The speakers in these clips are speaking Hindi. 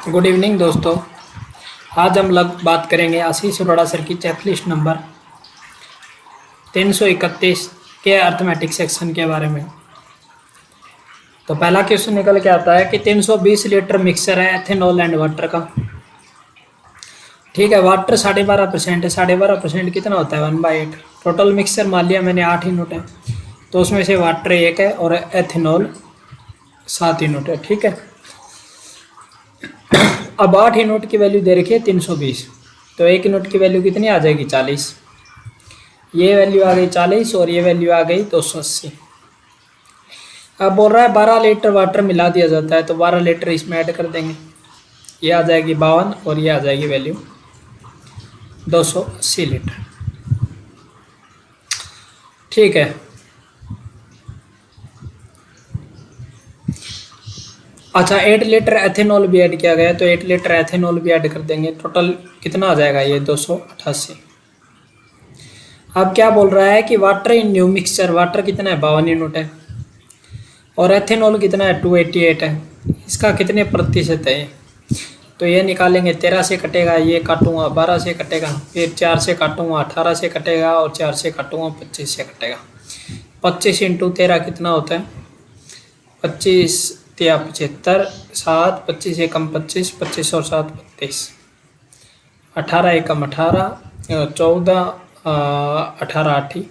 गुड इवनिंग दोस्तों। आज हम लोग बात करेंगे आशीष अरोड़ा सर की चेकलिस्ट नंबर 331 के अर्थमेटिक सेक्शन के बारे में। तो पहला क्वेश्चन निकल के आता है कि 320 लीटर मिक्सर है एथेनॉल एंड वाटर का। ठीक है, वाटर 12.5% है। 12.5% कितना होता है? 1/8। टोटल मिक्सर मान लिया मैंने 8 यूनिट है, तो उसमें से वाटर 1 है और एथेनॉल 7 यूनिट है। ठीक है, अब 8 यूनिट की वैल्यू दे रखी है 320, तो 1 यूनिट की वैल्यू कितनी आ जाएगी? 40। ये वैल्यू आ गई 40 और ये वैल्यू आ गई 280। अब बोल रहा है 12 लीटर वाटर मिला दिया जाता है, तो 12 लीटर इसमें ऐड कर देंगे। ये आ जाएगी 52 और ये आ जाएगी वैल्यू 280 लीटर। ठीक है, अच्छा 8 लीटर एथेनॉल भी ऐड किया गया, तो 8 लीटर एथेनॉल भी ऐड कर देंगे। टोटल कितना आ जाएगा? ये 288। अब क्या बोल रहा है कि water in new mixture, water कितना है? 52 यूनिट है और एथेनॉल कितना है? 288 है। इसका कितने प्रतिशत है? तो ये निकालेंगे। 13 से कटेगा, ये काटूंगा 12 से कटेगा, फिर 4 से काटूंगा 18 से कटेगा और 4 से काटूंगा 25 से कटेगा। 25 इंटू 13 कितना होता है? 25 या 75, 7, 25 एकम 25, 25 और 7 32, 18 एकम 18, 14, 18 8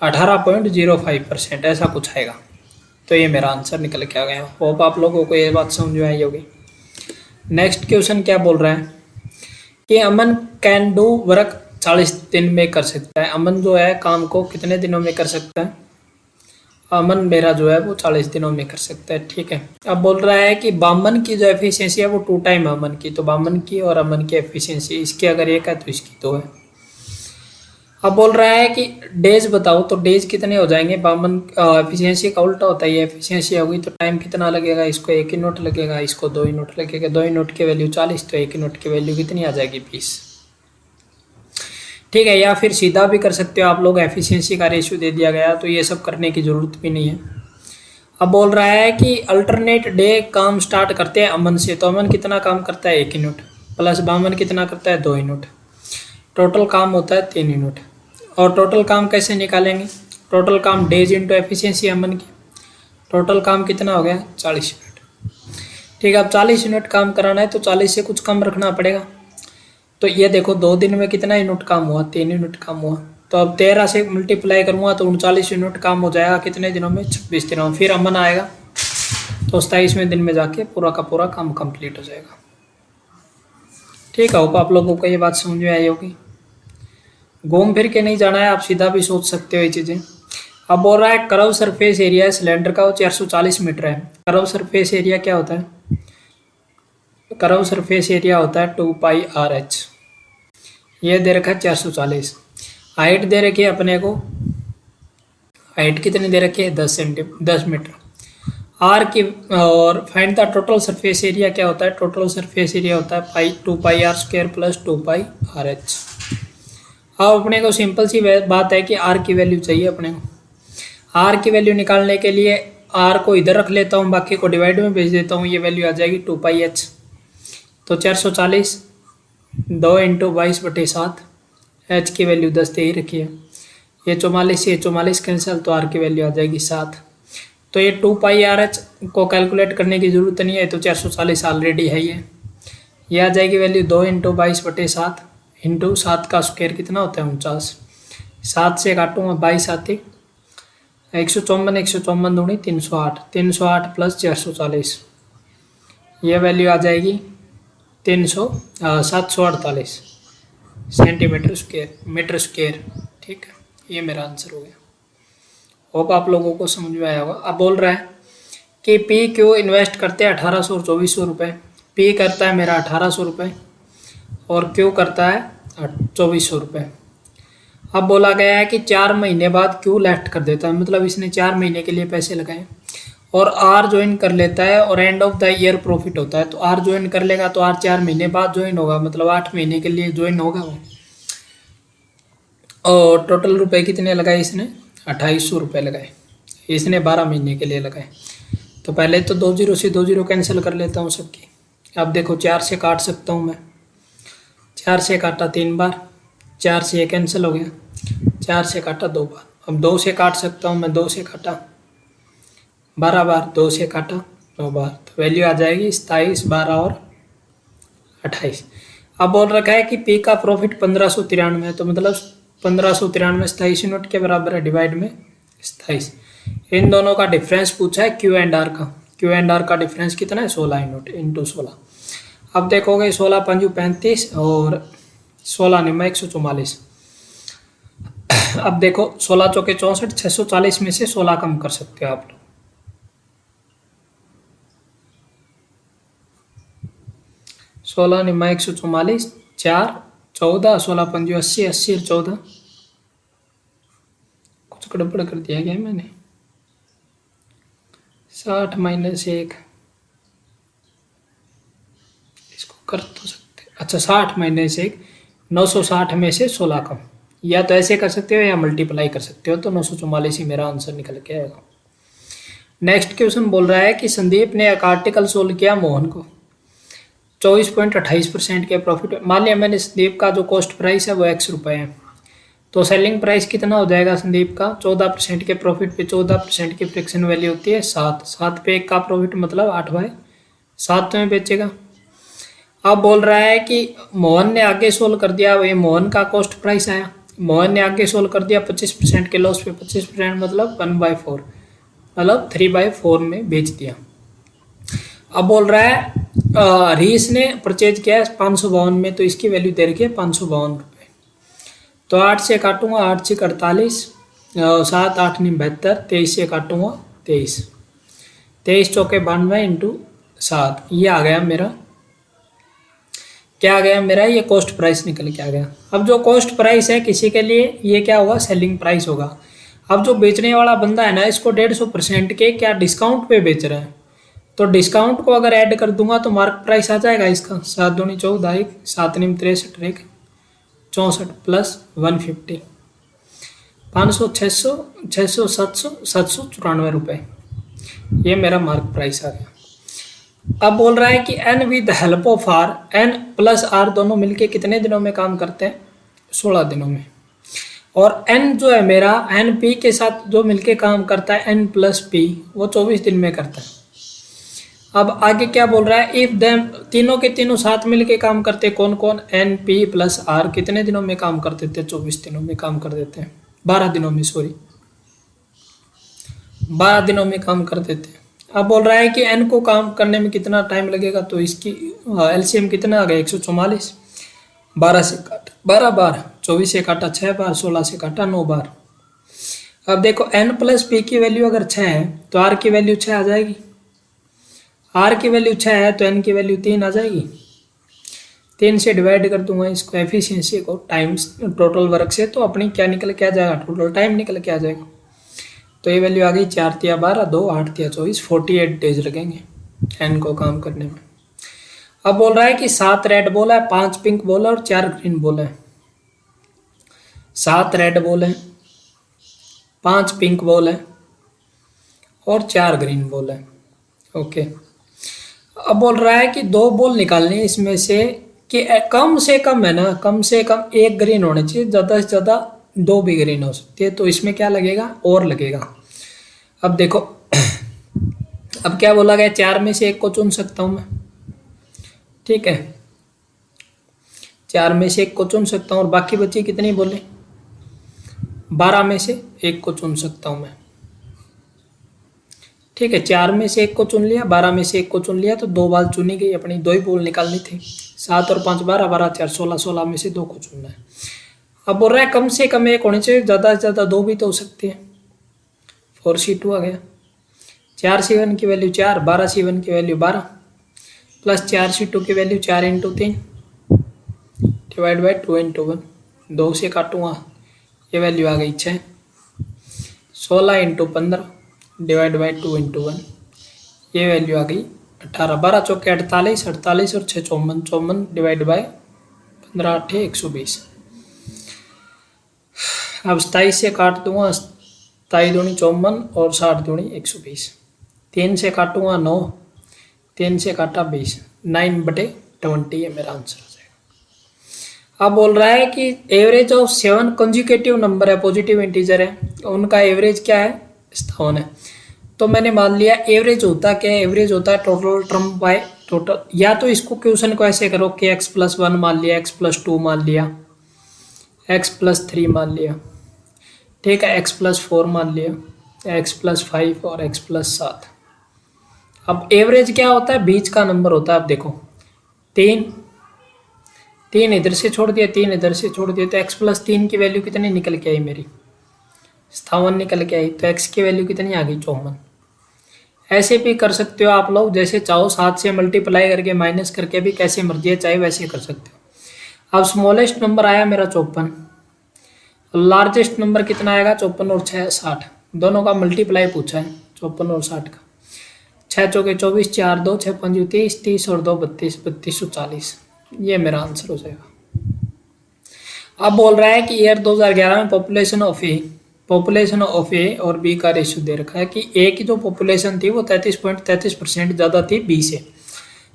18.05% ऐसा कुछ आएगा। तो ये मेरा आंसर निकल के आ गया। होप आप लोगों को ये बात समझ में आई होगी। नेक्स्ट क्वेश्चन क्या बोल रहा है कि अमन कैन डू वर्क 40 दिन में कर सकता है। अमन जो है काम को कितने दिनों में कर सकता है? अमन मेरा जो है वो 40 दिनों में कर सकता है। ठीक है, अब बोल रहा है कि बामन की जो एफिशिएंसी है वो 2 टाइम अमन की, तो बामन की और अमन की एफिशिएंसी, इसकी अगर 1 है तो इसकी 2 है। अब बोल रहा है कि डेज बताओ, तो डेज कितने हो जाएंगे? बामन एफिशिएंसी का उल्टा होता है, ये एफिशिएंसी होगी तो टाइम कितना लगेगा? इसको 1 यूनिट लगेगा, इसको 2 यूनिट लगेगा। 2 यूनिट की वैल्यू 40, तो 1 यूनिट की वैल्यू कितनी आ जाएगी? 20। ठीक है, या फिर सीधा भी कर सकते हो आप लोग, एफिशिएंसी का रेशियो दे दिया गया तो ये सब करने की ज़रूरत भी नहीं है। अब बोल रहा है कि अल्टरनेट डे काम स्टार्ट करते हैं अमन से, तो अमन कितना काम करता है? 1 यूनिट, प्लस बामन कितना करता है? 2 यूनिट। टोटल काम होता है 3 यूनिट। और टोटल काम कैसे निकालेंगे? टोटल काम डेज इंटू एफिशिएंसी अमन की। टोटल काम कितना हो गया? 40 यूनिट। ठीक है, अब 40 यूनिट काम कराना है तो 40 से कुछ कम रखना पड़ेगा। तो ये देखो 2 दिन में कितना यूनिट काम हुआ? 3 यूनिट काम हुआ। तो अब 13 से मल्टीप्लाई करूँगा तो 39 यूनिट काम हो जाएगा। कितने दिनों में? 26 दिनों में। फिर अमन आएगा तो 27वें दिन में जाके पूरा का पूरा काम कंप्लीट हो जाएगा। ठीक है, होप आप लोगों को ये बात समझ में आई होगी। घूम फिर के नहीं जाना है, आप सीधा भी सोच सकते हो ये चीज़ें। अब बोल रहा है कर्व सरफेस एरिया सिलेंडर का वो 440 मीटर है। कर्व सरफेस एरिया क्या होता है? कर्व सरफेस एरिया होता है 2πRH। ये दे रखा है 440। हाइट दे रखी है अपने को, हाइट कितनी दे रखी है? 10 मीटर। आर की और find the total surface area क्या होता है? टोटल सरफेस एरिया होता है 2πr² प्लस 2πRH। अब अपने को सिंपल सी बात है कि आर की वैल्यू चाहिए अपने को। आर की वैल्यू निकालने के लिए आर को इधर रख लेता हूँ, बाकी को डिवाइड में भेज देता हूँ। ये वैल्यू आ जाएगी 2πH। तो 440 2 इंटू 22/7, एच की वैल्यू 10 दे ही रखी है। ये 44 से 44 कैंसिल, तो आर की वैल्यू आ जाएगी 7। तो ये 2πRH को कैलकुलेट करने की ज़रूरत नहीं है, तो 440 ऑलरेडी है। ये आ जाएगी वैल्यू 2 इंटू 22/7 इंटू 7 का स्क्वायर कितना होता है? 49। 7 से काटूंगा 22 आती 154, 154 दूनी 308, 308 प्लस 440, ये वैल्यू आ जाएगी 748 सेंटीमीटर स्क्वायर, मीटर स्क्वायर। ठीक है, ये मेरा आंसर हो गया। होप आप लोगों को समझ में आया होगा। अब बोल रहा है कि पी क्यू इन्वेस्ट करते हैं 1800 और 2400 रुपये। पी करता है मेरा 1800 रुपये और क्यू करता है 2400 रुपये। अब बोला गया है कि 4 महीने बाद क्यू लेफ्ट कर देता है, मतलब इसने 4 महीने के लिए पैसे लगाए और आर ज्वाइन कर लेता है और end of the year profit होता है। तो आर ज्वाइन कर लेगा तो आर 4 महीने बाद ज्वाइन होगा, मतलब 8 महीने के लिए ज्वाइन होगा वो। और टोटल रुपए कितने लगाए इसने? 2800 रुपये लगाए। इसने 12 महीने के लिए लगाए। तो पहले तो 2 0 से 2 0 कैंसिल कर लेता हूँ सबकी। अब देखो 4 से काट सकता हूँ मैं, 4 से काटा 3 बार, 4 से ये कैंसिल हो गया, 4 से काटा 2 बार। अब 2 से काट सकता हूँ मैं, 2 से काटा 12 बार, 2 से काटा 9 बार, तो वैल्यू आ जाएगी 27, 12 और 28। अब बोल रखा है कि पी का प्रॉफिट 1593 है, तो मतलब 1593 27 यूनिट के बराबर है, डिवाइड में 27। इन दोनों का डिफरेंस पूछा है क्यू एंड आर का। क्यू एंड आर का डिफरेंस कितना है, 16 यूनिट इंटू 16। अब देखोगे 16 पंजू 35 और 16 निम्मा 144। अब देखो 16 चौके 64, 640 में से 16 कम कर सकते हो आप लोग। 16 निम्मा 144, 4 14, 16 पंजू 80, 80 और 14 कुछ गड़बड़ कर दिया गया मैंने, 60 माइनस 1, इसको कर तो सकते, अच्छा 60 माइनस 1, 960 में से 16 कम, या तो ऐसे कर सकते हो या मल्टीप्लाई कर सकते हो, तो 944 ही मेरा आंसर निकल के आएगा। नेक्स्ट क्वेश्चन बोल रहा है कि संदीप ने एक आर्टिकल सोल्व किया मोहन को 24.28% के प्रॉफिट। मान लिया मैंने संदीप का जो कॉस्ट प्राइस है वो ₹X है, तो सेलिंग प्राइस कितना हो जाएगा संदीप का, 14% के प्रॉफिट पे 14% की फ्रिक्शन वैल्यू होती है 7, 7 पे 1 का प्रॉफिट मतलब 8/7 में बेचेगा। अब बोल रहा है कि मोहन ने आगे सोल्व कर दिया, ये मोहन का कॉस्ट प्राइस आया, मोहन ने आगे सोल्व कर दिया 25% के लॉस पे, 25% मतलब 1/4 मतलब 3/4 में बेच दिया। अब बोल रहा है रीस ने परचेज किया है 552 में, तो इसकी वैल्यू दे रखी है 552 रुपये। तो 8 से काटूंगा, 8 से 48, 7 8 9 72, 23 से काटूंगा 23, 23 चौके 92 इंटू 7, ये आ गया मेरा, क्या आ गया मेरा, ये कॉस्ट प्राइस निकल के आ गया। अब जो कॉस्ट प्राइस है किसी के लिए ये क्या होगा, सेलिंग प्राइस होगा। अब जो बेचने वाला बंदा है ना, इसको 150% के क्या डिस्काउंट पे बेच रहा है, तो डिस्काउंट को अगर ऐड कर दूंगा तो मार्क प्राइस आ जाएगा इसका 7 दूनी 14, 1 7 निम 63, 1 64 प्लस 150, 500 600 600 700 794 रुपये, ये मेरा मार्क प्राइस आ गया। अब बोल रहा है कि N with help of R, N plus R दोनों मिलके कितने दिनों में काम करते हैं, 16 दिनों में। और एन जो है मेरा, एन पी के साथ जो मिलके काम करता है एन प्लस पी, वो 24 दिन में करता है। अब आगे क्या बोल रहा है, इफ देम, तीनों के तीनों साथ मिलके काम करते, कौन कौन, एन पी प्लस आर कितने दिनों में काम कर देते, 24 दिनों में काम कर देते हैं, 12 दिनों में, सॉरी 12 दिनों में काम कर देते हैं। अब बोल रहा है कि एन को काम करने में कितना टाइम लगेगा, तो इसकी एलसीएम कितना आ गया 144, 12 से काटा 12 बार, 24 से काटा 6 बार, 16 से काटा 9 बार। अब देखो एन प्लस पी की वैल्यू अगर 6 है तो आर की वैल्यू 6 आ जाएगी, आर की वैल्यू 6 है तो एन की वैल्यू 3 आ जाएगी। 3 से डिवाइड कर दूंगा इसको एफिशिएंसी को टाइम्स टोटल वर्क से, तो अपनी क्या निकल के आ जाएगा, टोटल टाइम निकल के आ जाएगा। तो ये वैल्यू आ गई 4 तिया 12, 2 8 तिया 24, 48 डेज लगेंगे एन को काम करने में। अब बोल रहा है कि 7 रेड बॉल है, 5 पिंक बॉल है और 4 ग्रीन बॉल है। 7 रेड बॉल है, 5 पिंक बॉल है और 4 ग्रीन बॉल है, ओके। अब बोल रहा है कि 2 बॉल निकालनी है इसमें से, कि कम से कम है ना, कम से कम 1 ग्रीन होनी चाहिए, ज़्यादा से ज़्यादा 2 भी ग्रीन हो सकती है, तो इसमें क्या लगेगा, और लगेगा। अब देखो अब क्या बोला गया, 4 में से 1 को चुन सकता हूँ मैं, ठीक है, 4 में से 1 को चुन सकता हूँ, और बाकी बची कितनी बोले, 12 में से 1 को चुन सकता हूँ मैं, ठीक है। 4 में से 1 को चुन लिया, 12 में से 1 को चुन लिया, तो 2 बॉल चुनी गई, अपनी 2 ही बॉल निकालनी थी। 7 और 5 12, 12 4 16, 16 में से 2 को चुनना है। अब बोल रहा है कम से कम 1 होने चाहिए, ज़्यादा से ज़्यादा 2 भी तो हो सकते हैं। 4C2 आ गया, 4C1 की वैल्यू 4, 12C1 की वैल्यू 12 प्लस 4C2 की value 4 into 3 divide by 2 into 1, 2 से काटूंगा, ये वैल्यू आ गई 6, 16 इंटू 15 डिवाइड बाई 2 इंटू 1, ये वैल्यू आ गई 18, 12 चौके 48, 48 और 6 54, 54 डिवाइड बाई 15 8 120। अब 27 से काट दूंगा, 27 दूनी 54 और 60 दूनी 120, 3 से काटूंगा 9, 3 से काटा 20, 9/20 है मेरा आंसर हो जाएगा। अब बोल रहा है कि एवरेज ऑफ 7 कंजिक्यूटिव नंबर है, पॉजिटिव इंटीजर है, उनका एवरेज क्या है, 57 है। तो मैंने मान लिया एवरेज होता क्या है, एवरेज होता है टोटल टर्म बाय टोटल, या तो इसको क्वेश्चन को ऐसे करो कि x+1 मान लिया, x+2 मान लिया, x+3 मान लिया, ठीक है, x+4 मान लिया, x+5 और x+7। अब एवरेज क्या होता है, बीच का नंबर होता है। अब देखो 3 इधर से छोड़ दिया, 3 इधर से छोड़ दिया, तो x+3 की वैल्यू कितनी निकल के आई मेरी, 57 निकल के आई। तो x की वैल्यू कितनी आ गई, 54। ऐसे भी कर सकते हो आप लोग, जैसे चाहो 7 से मल्टीप्लाई करके माइनस करके भी कैसे मर्जी है चाहे वैसे कर सकते हो। अब स्मॉलेस्ट नंबर आया मेरा 54, लार्जेस्ट नंबर कितना आएगा, 54 और 6 60, दोनों का मल्टीप्लाई पूछा है 54 और 60 का। 6 चौके 24, 4 2 6 5 30, 30 और 2 32, 3240, ये मेरा आंसर हो जाएगा। अब बोल रहा है कि ईयर 2011 में पॉपुलेशन ऑफ ए और बी का रेशियो दे रखा है कि ए की जो पॉपुलेशन थी वो 33.33% ज़्यादा थी बी से,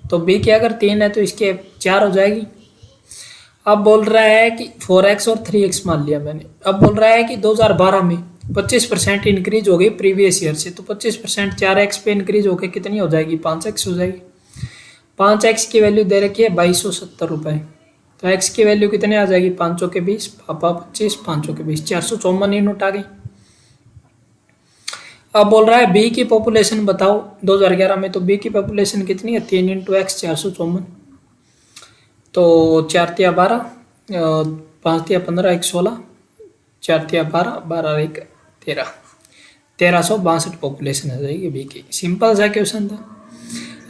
तो बी की अगर 3 है तो इसके 4 हो जाएगी। अब बोल रहा है कि 4x और 3x मान लिया मैंने। अब बोल रहा है कि 2012 में 25% इंक्रीज हो गई प्रीवियस ईयर से, तो 25% 4x पे इंक्रीज होकर कितनी हो जाएगी, 5x हो जाएगी। 5x की वैल्यू दे रखी है 2270 रुपये, तो x की वैल्यू कितने आ जाएगी, 5 चौके 20, पापा 25, 5 चौके 20, 454 यूनिट आ गई। अब बोल रहा है बी की पॉपुलेशन बताओ 2011 में, तो बी की पॉपुलेशन कितनी है, 3 × x 454, तो 4 तिया 12, 5 तिया 15, 1 16, 4 तिया 12, 12 1 13, 1362 पॉपुलेशन हो जाएगी बी की। सिंपल सा क्वेश्चन था।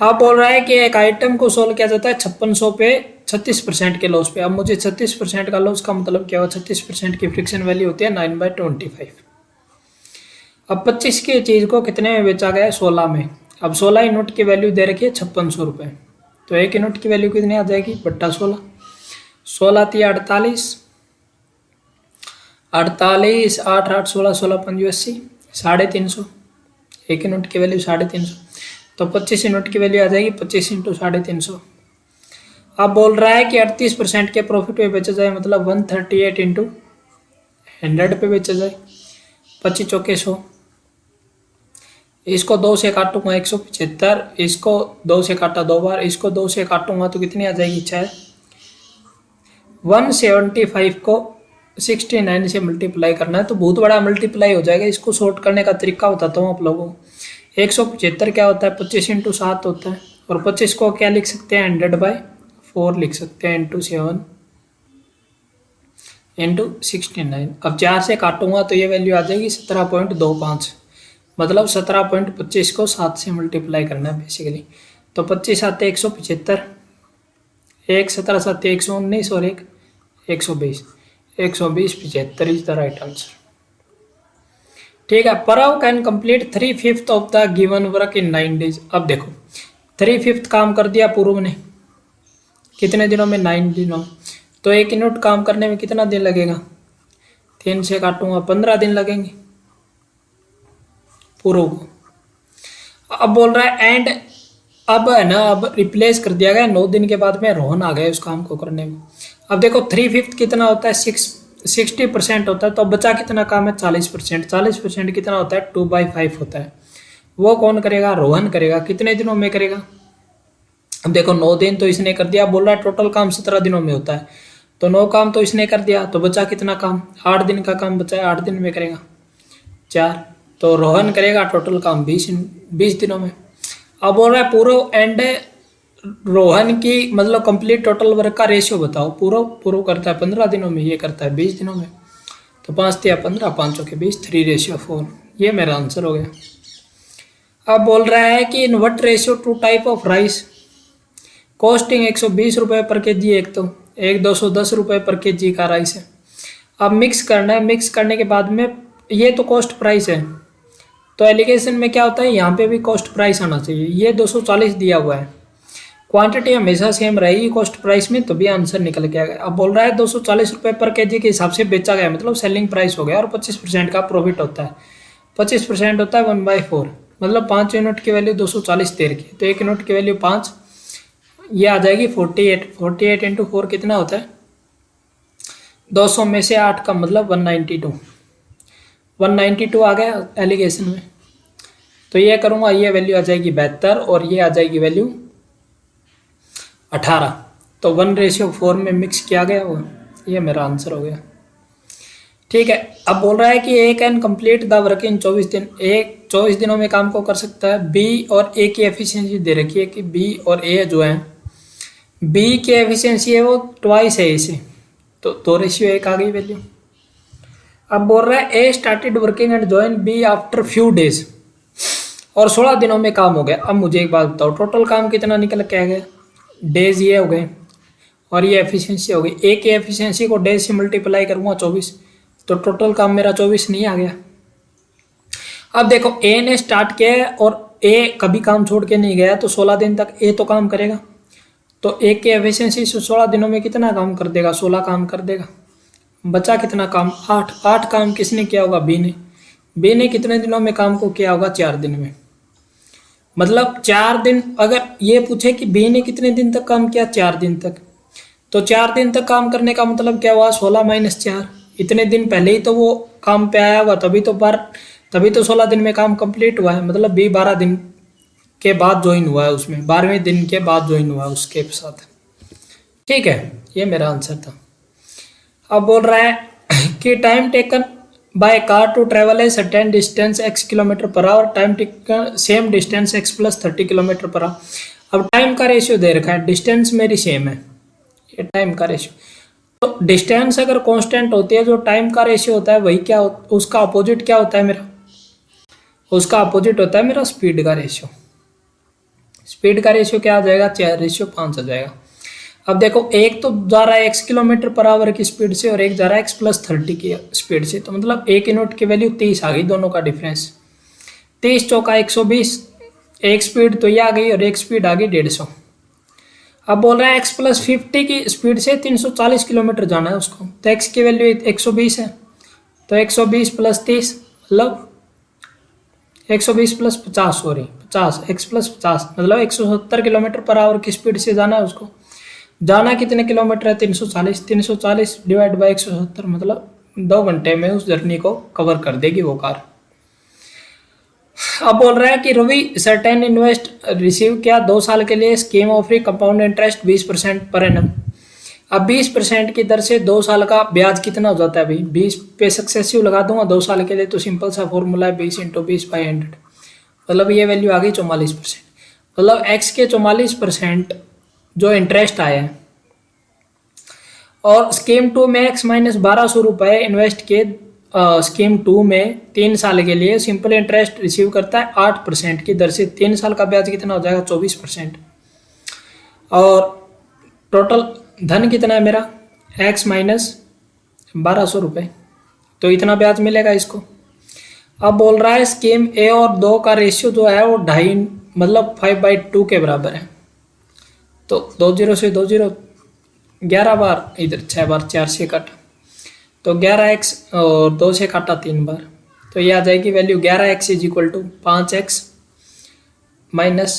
अब बोल रहा है कि एक आइटम को सोल्व किया जाता है 5600 पे 36% के लॉस पे। अब मुझे 36% का लॉस का मतलब क्या हुआ, 36% की फ्रिक्शन वैल्यू होती है 9/25। अब 25 की चीज़ को कितने में बेचा गया है, 16 में। अब 16 यूनिट की वैल्यू दे रखी है 5600 रुपये, तो 1 यूनिट की वैल्यू कितनी आ जाएगी, बट्टा 16, 16 तिया 48, 48 8 8 16, 16 5 80, 350, 1 यूनिट की वैल्यू 350, तो 25 यूनिट की वैल्यू आ जाएगी 25 × 350। अब बोल रहा है कि 38% के प्रॉफिट पे बेचा जाए, मतलब 138 × 100 पे बेचा जाए, 25 चौके 100, इसको 2 से काटूंगा 175, इसको 2 से काटा 2 बार, इसको 2 से काटूंगा तो कितनी आ जाएगी 6। 175 को 69 से मल्टीप्लाई करना है, तो बहुत बड़ा मल्टीप्लाई हो जाएगा। इसको शॉर्ट करने का तरीका बताता हूँ आप लोगों को। 175 क्या होता है, 25 × 7 होता है, और 25 को क्या लिख सकते हैं, 100/4 लिख सकते हैं, × 7 × 69। अब 4 से काटूंगा तो ये वैल्यू आ जाएगी 17.25, मतलब 17.25 को 7 से मल्टीप्लाई करना है बेसिकली। तो 25 आते 175, 1 17 7 119 और 1 120, 120 75 इज द राइट आंसर। ठीक है। परव can complete 3/5 of the given work in 9 days। अब देखो 3/5 काम कर दिया पूर्व ने, कितने दिनों में, 9 दिनों में। तो 1 यूनिट काम करने में कितना दिन लगेगा, 3 से काटूंगा 15 दिन लगेंगे पूर्व को। अब बोल रहा है एंड, अब है ना, अब रिप्लेस कर दिया गया 9 दिन के बाद में रोहन आ गया उस काम को करने में। अब देखो 3/5 कितना होता है, 60% होता है, तो बचा कितना काम है, 40%। 40% कितना होता है, 2/5 होता है। वो कौन करेगा, रोहन करेगा। कितने दिनों में करेगा, अब देखो 9 दिन तो इसने कर दिया, बोल रहा है टोटल काम 17 दिनों में होता है, तो 9 काम तो इसने कर दिया, तो बचा कितना काम, 8 दिन का काम बचा है, 8 दिन में करेगा 4, तो रोहन करेगा टोटल काम 20 दिनों में। अब बोल रहा है पूर्व एंड रोहन की मतलब कंप्लीट टोटल वर्क का रेशियो बताओ। पूर्व करता है 15 दिनों में, ये करता है 20 दिनों में, तो 5 तिया 15, 5 चौके 20, 3:4, ये मेरा आंसर हो गया। अब बोल रहा है कि in what ratio 2 type of rice costing 120 रुपये पर केजी, एक 210 रुपये पर केजी का राइस है। अब मिक्स करना है, मिक्स करने के बाद में ये तो कॉस्ट प्राइस है, तो एलिगेशन में क्या होता है, यहाँ पे भी कॉस्ट प्राइस आना चाहिए। ये 240 दिया हुआ है, क्वांटिटी हमेशा सेम रहेगी कॉस्ट प्राइस में, तो भी आंसर निकल के आ गया। अब बोल रहा है 240 रुपये पर केजी के हिसाब से बेचा गया, मतलब सेलिंग प्राइस हो गया, और 25% का प्रॉफिट होता है। 25% होता है 1/4, मतलब 5 यूनिट की वैल्यू 240 देर की, तो 1 यूनिट की वैल्यू 5, ये आ जाएगी 48। 48 इंटू 4 कितना होता है? 200 में से 8 का मतलब 192। 192 आ गया एलिगेशन में। तो ये करूँगा, ये वैल्यू आ जाएगी 72 और ये आ जाएगी वैल्यू 18। तो 1:4 में मिक्स किया गया वो, ये मेरा आंसर हो गया। ठीक है, अब बोल रहा है कि A can complete the work in 24 दिन। एक 24 दिनों में काम को कर सकता है। बी और ए की एफिशिएंसी दे रखी है कि बी और ए जो है, बी की एफिशिएंसी है वो ट्वाइस है इसे, तो 2:1 आ गई वैल्यू। अब बोल रहा है A started working and join B after few days, और 16 दिनों में काम हो गया। अब मुझे एक बात बताओ, टोटल काम कितना निकल के आ गया? डेज ये हो गए और ये एफिशिएंसी हो गई। ए की एफिशिएंसी को डेज से मल्टीप्लाई करूँगा 24, तो टोटल काम मेरा 24 नहीं आ गया। अब देखो, ए ने स्टार्ट किया है और ए कभी काम छोड़ के नहीं गया, तो 16 दिन तक ए तो काम करेगा। तो ए की एफिशिएंसी से 16 दिनों में कितना काम कर देगा? 16 काम कर देगा। बचा कितना काम? 8। 8 काम किसने किया होगा? बी ने। बी ने कितने दिनों में काम को किया होगा? 4 दिन में। मतलब 4 दिन, अगर ये पूछे कि बी ने कितने दिन तक काम किया? 4 दिन तक। तो 4 दिन तक काम करने का मतलब क्या हुआ? 16 - 4। इतने दिन पहले ही तो वो काम पे आया हुआ, तभी तो 16 दिन में काम कंप्लीट हुआ है। मतलब बी 12 दिन के बाद ज्वाइन हुआ है उसमें, 12वें दिन के बाद ज्वाइन हुआ है उसके साथ। ठीक है, ये मेरा आंसर था। अब बोल रहा है कि time taken by car to travel a certain distance x kilometre per hour, time taken same distance x + 30 kilometre per hour. अब टाइम का रेशियो दे रखा है, डिस्टेंस मेरी सेम है, ये टाइम का रेशियो। तो डिस्टेंस अगर कांस्टेंट होती है, जो टाइम का रेशियो होता है वही क्या उसका अपोजिट क्या होता है मेरा? उसका अपोजिट होता है मेरा स्पीड का रेशियो। स्पीड का रेशियो क्या आ जाएगा? 4:5 आ जाएगा। अब देखो, एक तो जा रहा है x किलोमीटर पर आवर की स्पीड से और एक जा रहा है x + 30 की स्पीड से, तो मतलब एक यूनिट की वैल्यू 30 आ गई, दोनों का डिफरेंस 30 चौका 120। एक स्पीड तो ये आ गई और एक स्पीड आ गई 150। अब बोल रहा है x + 50 की स्पीड से 340 किलोमीटर जाना है उसको, तो x की वैल्यू 120 है, तो 120 + 30 मतलब 120 + 50, सॉरी 50, x + 50 मतलब 170 किलोमीटर पर आवर की स्पीड से जाना है उसको। जाना कितने किलोमीटर है? 340। 340 डिवाइड बाई 170 मतलब 2 घंटे में उस जर्नी को कवर कर देगी वो कार। अब बोल रहा है कि रवि सर्टेन इन्वेस्ट रिसीव किया 2 साल के लिए scheme offering compound interest 20% per annum. अब 20% की दर से 2 साल का ब्याज कितना हो जाता है भाई? 20 पे सक्सेसिव लगा दूंगा 2 साल के लिए, तो सिंपल सा फॉर्मूला है 20 × 20/100, मतलब ये वैल्यू आ गई 44%। मतलब x के 44% जो इंटरेस्ट आया है, और स्कीम 2 में x - 1200 रुपये इन्वेस्ट किए स्कीम 2 में 3 साल के लिए, सिंपल इंटरेस्ट रिसीव करता है 8% की दर से। 3 साल का ब्याज कितना हो जाएगा? 24%। और टोटल धन कितना है मेरा? x - 1200 रुपये, तो इतना ब्याज मिलेगा इसको। अब बोल रहा है स्कीम ए और 2 का रेशियो जो है वो 2.5 मतलब 5/2 के बराबर है। तो 2 0 से 2 0 11 बार, इधर 6 बार, 4 से काटा तो 11x, और 2 से काटा 3 बार, तो ये आ जाएगी value 11x = 5x minus,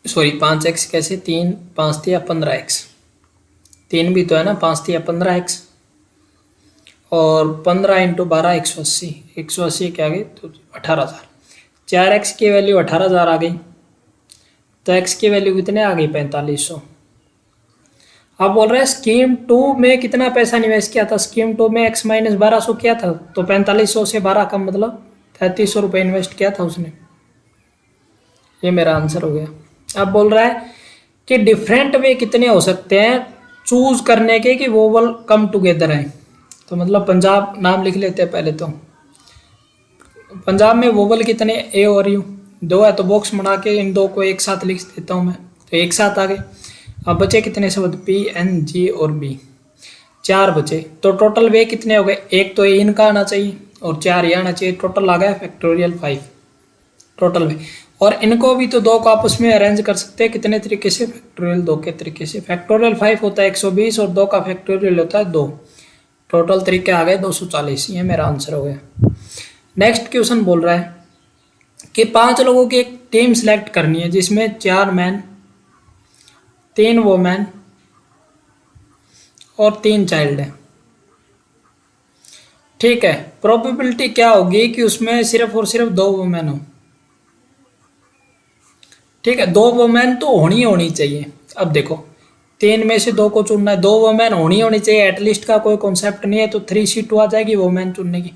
sorry 5x कैसे, 3 5 × 15x, 3 भी तो है ना, 5 × 15x, और 15 × 12 180, 180 क्या आ गई? तो 18,000। 4x की वैल्यू 18,000 आ गई, तो x की वैल्यू कितने आ गई? 4500। अब बोल रहा है स्कीम 2 में कितना पैसा निवेश किया था? स्कीम 2 में x - 1200 किया था, तो 4500 से 12 कम मतलब 3300 रुपये इन्वेस्ट किया था उसने। ये मेरा आंसर हो गया। अब बोल रहा है कि डिफरेंट वे कितने हो सकते हैं चूज करने के कि वोवल कम टुगेदर है। तो मतलब पंजाब नाम लिख लेते हैं पहले। तो पंजाब में वोवल कितने? ए और यू 2 है, तो बॉक्स बना के इन 2 को एक साथ लिख देता हूँ मैं, तो एक साथ आ गए। अब बचे कितने शब्द? P, N, G और B, 4 बचे। तो टोटल वे कितने हो गए? एक तो इनका आना चाहिए और 4 ये आना चाहिए, टोटल आ गया फैक्टोरियल 5 टोटल वे। और इनको भी तो 2 को आपस में अरेंज कर सकते हैं कितने तरीके से? फैक्टोरियल 2 के तरीके से। फैक्टोरियल 5 होता है 120 और 2 का फैक्टोरियल होता है 2। टोटल तरीके आ गए 240। ये मेरा आंसर हो गया। नेक्स्ट क्वेश्चन बोल रहा है कि 5 लोगों की एक टीम सेलेक्ट करनी है जिसमें 4 मैन 3 वोमेन और 3 चाइल्ड है। ठीक है, प्रोबेबिलिटी क्या होगी कि उसमें सिर्फ और सिर्फ 2 वोमेन हो। ठीक है, 2 वोमेन तो होनी चाहिए। अब देखो 3 में से 2 को चुनना है, 2 वोमेन होनी चाहिए एटलीस्ट का कोई कॉन्सेप्ट नहीं है, तो 3C2 आ जाएगी वोमेन चुनने की।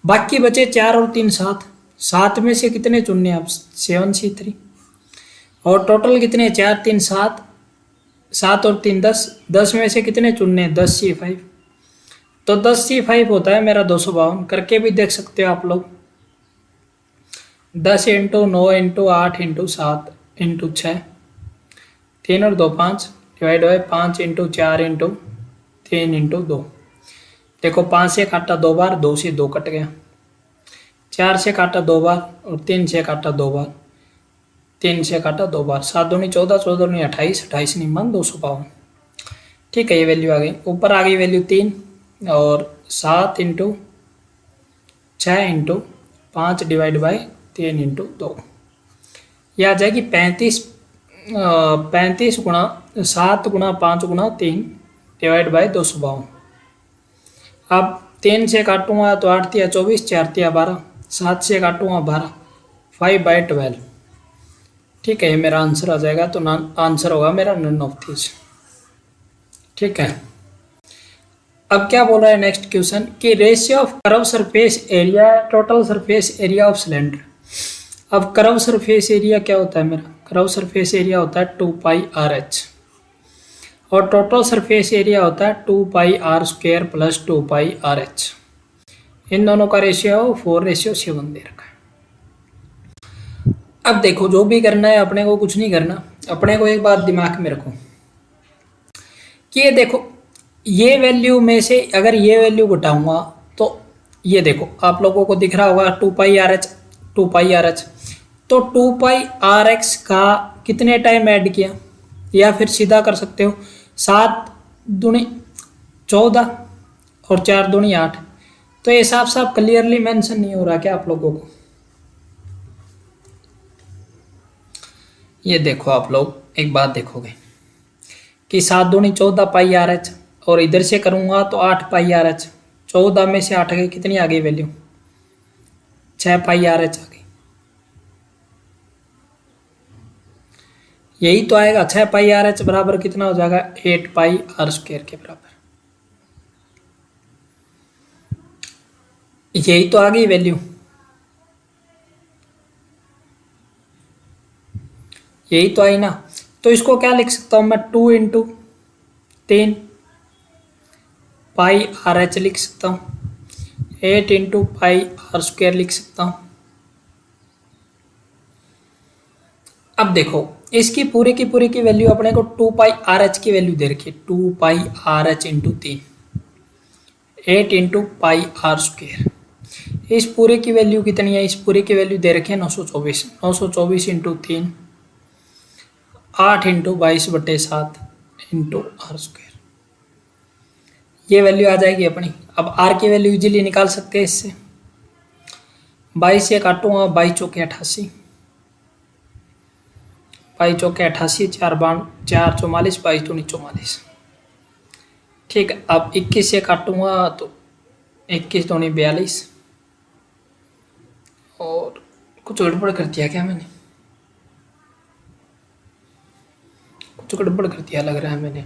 बाकी बचे 4 और 3 7, 7 में से कितने चुनने आप? 7C3। और टोटल कितने? 4 3 7, 7 और 3 10, 10 में से कितने चुनने? 10C5। तो 10C5 होता है मेरा 252। करके भी देख सकते हो आप लोग। 10 इंटू 9 इंटू 8 इंटू 7 इंटू 6, 3 और 2 5, divide by 5 into 4 into 3 into 2। देखो 5 से काटा 2 बार, 2 से 2 कट गया। 4 से काटा 2 बार और 3 से काटा 2 बार, 3 से काटा 2 बार। 7 दूनी 14, 14 दूनी 28, 28 नहीं मान 252। ठीक है, ये वैल्यू आ गई। ऊपर आ गई वैल्यू 3 और 7 into 6 into 5 divide by 3 into 2। ये आ जाएगी 35, 35 गुणा 7 गुणा 5 गुणा 3 डिवाइड बाय 252। अब 3 से काटूंगा तो 8 तिया 24, 4 तिया 12, 7 से काटूंगा 12, 5/12। ठीक है, ये मेरा आंसर आ जाएगा। तो आंसर होगा मेरा नन ऑफ दिस। ठीक है, अब क्या बोल रहा है नेक्स्ट क्वेश्चन कि ratio of curve surface area total surface area of cylinder. अब कर्व सरफेस एरिया क्या होता है मेरा? कर्व सरफेस एरिया होता है 2πRH और टोटल सरफेस एरिया होता है 2πr² प्लस 2πRH। इन दोनों का रेशियो 4:7 दे रखा है। अब देखो जो भी करना है अपने को कुछ नहीं करना, अपने को एक बात दिमाग में रखो कि ये देखो ये वैल्यू में से अगर ये वैल्यू घटाऊंगा तो ये देखो आप लोगों को दिख रहा होगा 2πRH, 2πRH। तो 2πRX का कितने टाइम ऐड किया, या फिर सीधा कर सकते हो 7 दूनी 14 और 4 दूनी 8। तो ये साफ साफ क्लियरली मेंशन नहीं हो रहा क्या आप लोगों को? ये देखो आप लोग एक बात देखोगे कि 7 दूनी 14πRH और इधर से करूंगा तो 8πRH। 14 में से 8 गई, कितनी आ गई वैल्यू? 6πRH आ गई। यही तो आएगा 6πRH बराबर कितना हो जाएगा? 8πr² के बराबर। यही तो आ गई वैल्यू, यही तो आई ना। तो इसको क्या लिख सकता हूं मैं? 2 इंटू 3 πRH लिख सकता हूं, 8 इंटू πr² लिख सकता हूं। अब देखो इसकी पूरी की वैल्यू अपने को 2πRH की वैल्यू दे रखी है। 2πRH into 3, 8 into πr²। इस पूरे की वैल्यू कितनी है? इस पूरे की वैल्यू दे रखी है 924। 924 इंटू 3, 8 इंटू 22/7 इंटू r²। ये वैल्यू आ जाएगी अपनी। अब r की वैल्यू इजीली निकाल सकते हैं इससे। 22 से काटूंगा, 22 चौके 88, 22 चौके 88, 4 44, 22 दूनी 44। ठीक है, अब 21 से काटूंगा तो 21 दूनी 42। और कुछ गड़बड़ कर दिया क्या मैंने? कुछ गड़बड़ कर दिया लग रहा है मैंने।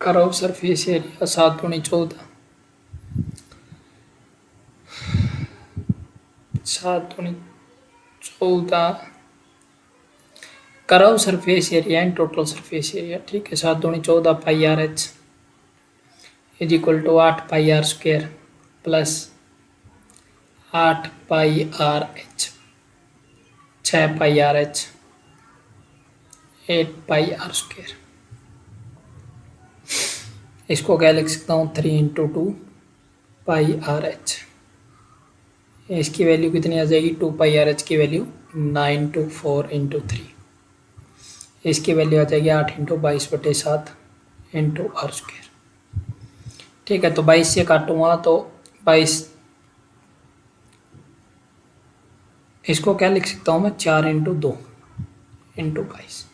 कर्व सरफेस एरिया 7 दूनी 14, 7 दूनी 14 curve surface area and total surface area. ठीक है, 7 दूनी 14πRH is equal to 8πr² plus 8πRH, 6πRH, 8πr²। इसको क्या लिख सकता हूँ? 3 इंटू 2πRH। इसकी वैल्यू कितनी आ जाएगी? 2πRH की वैल्यू 924 इंटू 3। इसकी वैल्यू आ जाएगी 8 इंटू 22/7 इंटू r²। ठीक है, तो 22 से काटूंगा तो 22 इसको क्या लिख सकता हूँ मैं, 4 × 2 × 22।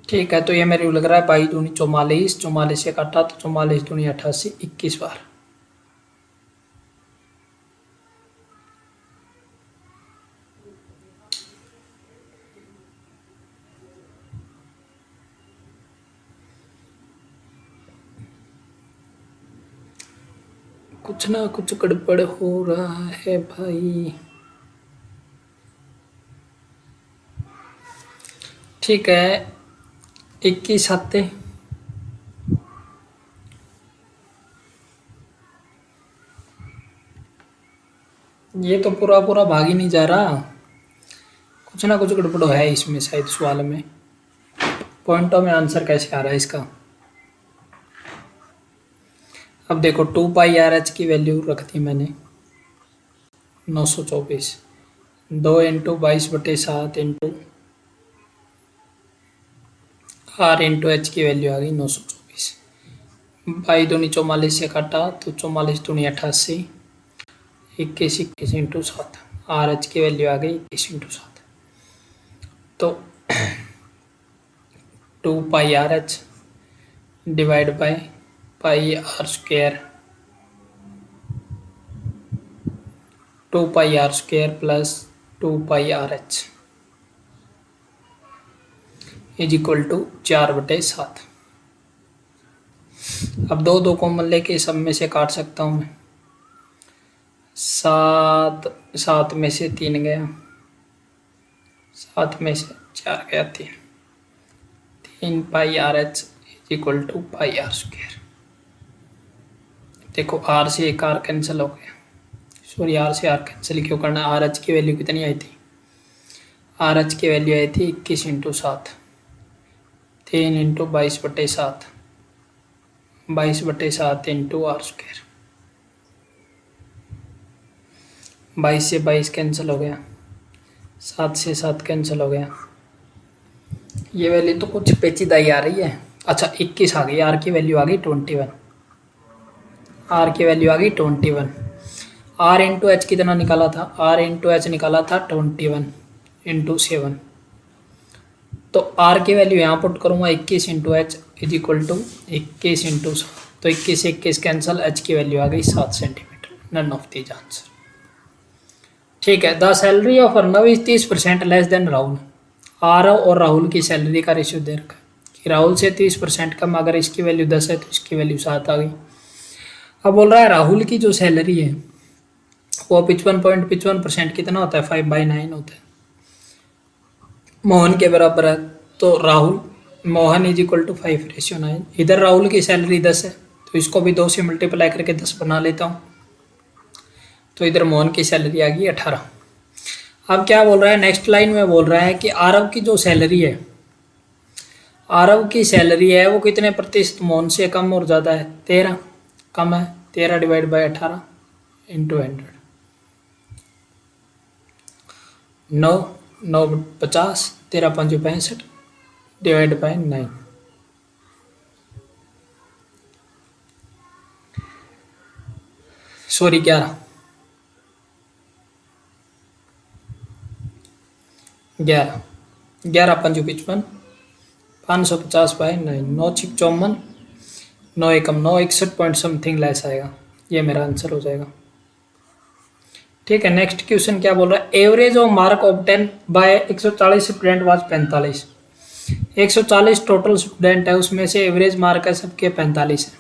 ठीक है, तो ये मेरे को लग रहा है 22 दूनी 44, 44 से काटा तो 44 दूनी 88, 21 बार। कुछ ना कुछ गड़बड़ हो रहा है भाई। ठीक है, 21 7, ये तो पूरा पूरा भाग ही नहीं जा रहा, कुछ ना कुछ गड़बड़ है इसमें शायद सवाल में। पॉइंटों में आंसर कैसे आ रहा है इसका। अब देखो 2πRH की वैल्यू रख दी मैंने 924, 2 × 22/7 इंटू R इंटू एच की वैल्यू आ गई 924। 22 दूनी 44 से काटा तो 44 दूनी 88, 21 21 इंटू 7, आर एच की वैल्यू आ गई 21 इंटू 7। तो 2πRH divide by πr², 2πr² plus 2πRH is equal to 4/7। अब 2 कॉमन लेके सब में से काट सकता हूँ मैं। 7 में से 3 गया, 7 में से 4 गया 3πRH is equal to πr²। देखो आर से एक आर कैंसिल हो गया, सॉरी आर से आर कैंसिल क्यों करना। आर एच की वैल्यू कितनी आई थी, आर एच की वैल्यू आई थी 21 इंटू 7, 3 इंटू 22/7, 22/7 इंटू R²। 22 से 22 कैंसिल हो गया, 7 से 7 कैंसिल हो गया। ये वैल्यू तो कुछ पेचीदा ही आ रही है। अच्छा 21 आ गई, आर की वैल्यू आ गई 21, आर की वैल्यू आ गई 21। आर इंटू एच कितना निकाला था, आर इंटू एच निकाला था 21 इंटू 7। तो आर की वैल्यू यहाँ पुट करूँगा 21 into H is equal to 21 into 7, तो 21 से 21 कैंसिल, एच की वैल्यू आ गई 7 centimetre. None of these answer. ठीक है, the salary of Arnav is 30% less than Rahul. Aarav और राहुल की सैलरी का रेशियो दे रखा है कि राहुल से 30% कम, अगर इसकी वैल्यू 10 है तो इसकी वैल्यू 7 आ गई। अब बोल रहा है राहुल की जो सैलरी है वो 55.55% कितना होता है, 5/9 होता है, मोहन के बराबर है। तो Rahul Mohan is equal to 5:9। इधर राहुल की सैलरी 10 है तो इसको भी 2 से मल्टीप्लाई करके 10 बना लेता हूँ, तो इधर मोहन की सैलरी आ गई 18। अब क्या बोल रहा है, नेक्स्ट लाइन में बोल रहा है कि आरव की जो सैलरी है, आरव की सैलरी है वो कितने प्रतिशत मोहन से कम और ज़्यादा है, 13 कम है। 13 divide by 18 into 100, 9 9 50, 13 5 65 divide by 9। Sorry 11 11 5 55, 550 by 9, 9 6 54, 9 Ekam 9, 61 point something less आएगा। ये मेरा आंसर हो जाएगा। ठीक है, नेक्स्ट क्वेश्चन क्या बोल रहा है, average of mark obtain bye 140 student was 45। 140 total student है, उसमें से एवरेज मार्क है सबके 45 है।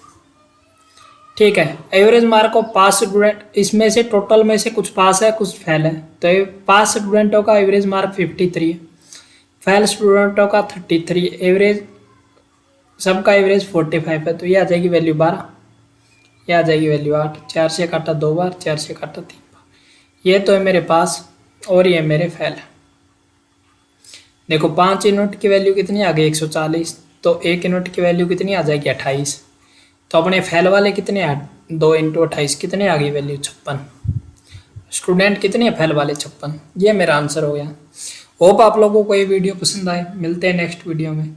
ठीक है, average mark of pass student, इसमें से टोटल में से कुछ पास है कुछ फेल है, तो पास स्टूडेंटों का एवरेज मार्क 53 है, फेल स्टूडेंटों का 33, एवरेज सबका एवरेज 45 है, तो ये आ जाएगी वैल्यू 12, ये आ जाएगी वैल्यू 8। 4 से काटा 2 बार, 4 से काटा 3 बार। ये तो है मेरे पास और ये मेरे फेल है। देखो 5 यूनिट की वैल्यू कितनी आ गई 140, तो 1 यूनिट की वैल्यू कितनी आ जाएगी 28। तो अपने फेल वाले कितने आ, 2 इंटू 28 कितने आ गई वैल्यू 56। स्टूडेंट कितने हैं फेल वाले 56। ये मेरा आंसर हो गया। होप आप लोगों को ये वीडियो पसंद आए, मिलते हैं नेक्स्ट वीडियो में।